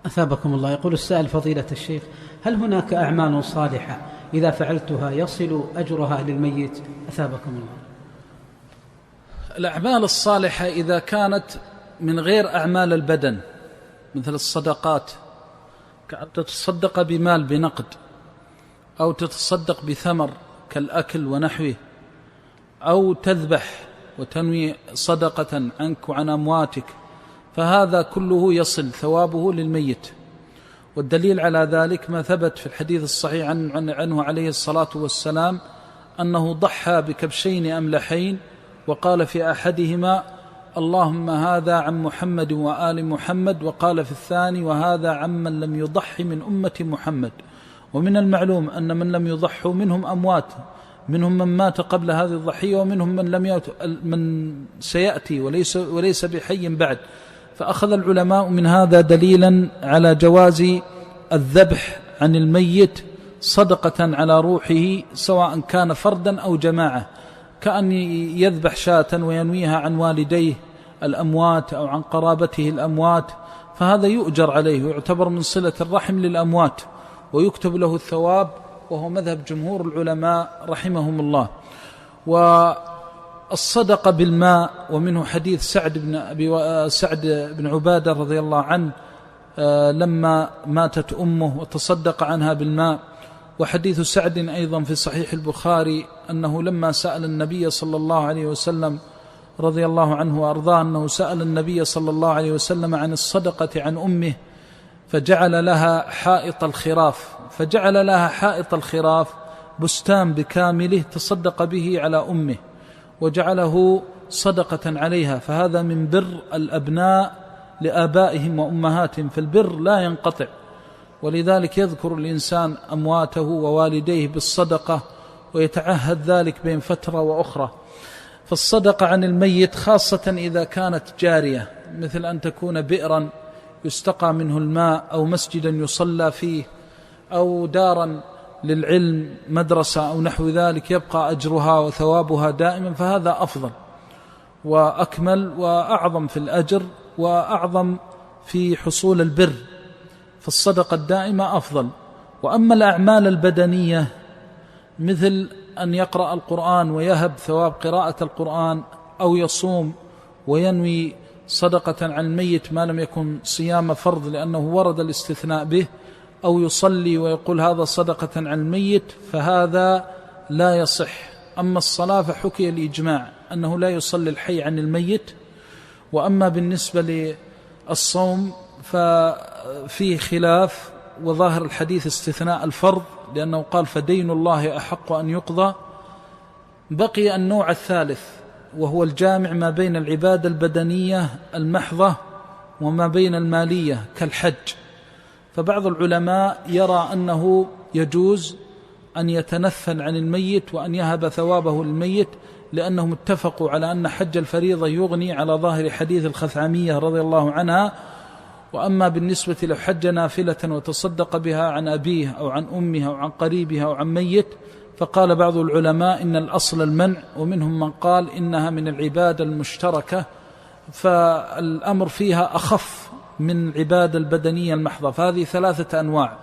أثابكم الله. يقول السائل: فضيلة الشيخ، هل هناك أعمال صالحة إذا فعلتها يصل أجرها للميت؟ أثابكم الله. الأعمال الصالحة إذا كانت من غير أعمال البدن، مثل الصدقات، كأن تتصدق بمال بنقد، أو تتصدق بثمر كالأكل ونحوه، أو تذبح وتنوي صدقة عنك وعن أمواتك، فهذا كله يصل ثوابه للميت. والدليل على ذلك ما ثبت في الحديث الصحيح عنه عليه الصلاة والسلام أنه ضحى بكبشين أملحين، وقال في أحدهما: اللهم هذا عن محمد وآل محمد، وقال في الثاني: وهذا عمن لم يضحي من أمة محمد. ومن المعلوم أن من لم يضحوا منهم أموات، منهم من مات قبل هذه الضحية، ومنهم من سيأتي وليس بحي بعد. فأخذ العلماء من هذا دليلا على جواز الذبح عن الميت صدقة على روحه، سواء كان فردا أو جماعة، كأن يذبح شاة وينويها عن والديه الأموات أو عن قرابته الأموات، فهذا يؤجر عليه ويعتبر من صلة الرحم للأموات ويكتب له الثواب، وهو مذهب جمهور العلماء رحمهم الله. والصدقة بالماء، ومنه حديث سعد بن عبادة رضي الله عنه لما ماتت أمه وتصدق عنها بالماء. وحديث سعد أيضا في صحيح البخاري أنه لما سأل النبي صلى الله عليه وسلم رضي الله عنه وأرضاه، أنه سأل النبي صلى الله عليه وسلم عن الصدقة عن أمه، فجعل لها حائط الخراف بستان بكامله تصدق به على أمه وجعله صدقة عليها. فهذا من بر الأبناء لآبائهم وأمهاتهم، فالبر لا ينقطع، ولذلك يذكر الإنسان أمواته ووالديه بالصدقة ويتعهد ذلك بين فترة وأخرى. فالصدقة عن الميت خاصة إذا كانت جارية، مثل أن تكون بئرا يستقى منه الماء، أو مسجدا يصلى فيه، أو دارا للعلم، مدرسة أو نحو ذلك، يبقى أجرها وثوابها دائما، فهذا أفضل وأكمل وأعظم في الأجر وأعظم في حصول البر، فالصدقة الدائمة أفضل. وأما الأعمال البدنية مثل أن يقرأ القرآن ويهب ثواب قراءة القرآن، أو يصوم وينوي صدقة عن الميت ما لم يكن صيام فرض لأنه ورد الاستثناء به، أو يصلي ويقول هذا صدقة عن الميت، فهذا لا يصح. أما الصلاة فحكي الإجماع أنه لا يصلي الحي عن الميت. وأما بالنسبة للصوم ففيه خلاف، وظاهر الحديث استثناء الفرض، لأنه قال: فدين الله أحق أن يقضى. بقي النوع الثالث، وهو الجامع ما بين العبادة البدنية المحضة وما بين المالية كالحج. فبعض العلماء يرى أنه يجوز أن يتنفل عن الميت وأن يهب ثوابه للميت، لأنهم اتفقوا على أن حج الفريضة يغني على ظاهر حديث الخثعمية رضي الله عنها. وأما بالنسبة لو حج نافلة وتصدق بها عن أبيه أو عن أمه أو عن قريبها أو عن ميت، فقال بعض العلماء إن الأصل المنع، ومنهم من قال إنها من العبادة المشتركة، فالأمر فيها أخف من العبادة البدنية المحضة. فهذه ثلاثة أنواع: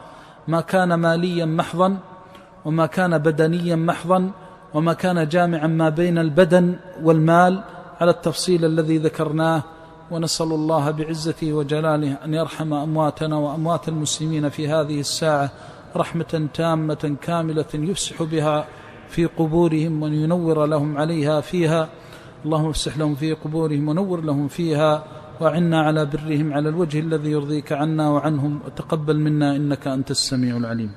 ما كان ماليا محضا، وما كان بدنيا محضا، وما كان جامعا ما بين البدن والمال، على التفصيل الذي ذكرناه. ونسأل الله بعزته وجلاله أن يرحم أمواتنا وأموات المسلمين في هذه الساعة رحمة تامة كاملة يفسح بها في قبورهم وينور لهم عليها فيها. اللهم افسح لهم في قبورهم ونور لهم فيها، وأعنا على برهم على الوجه الذي يرضيك عنا وعنهم، وتقبل منا إنك أنت السميع العليم.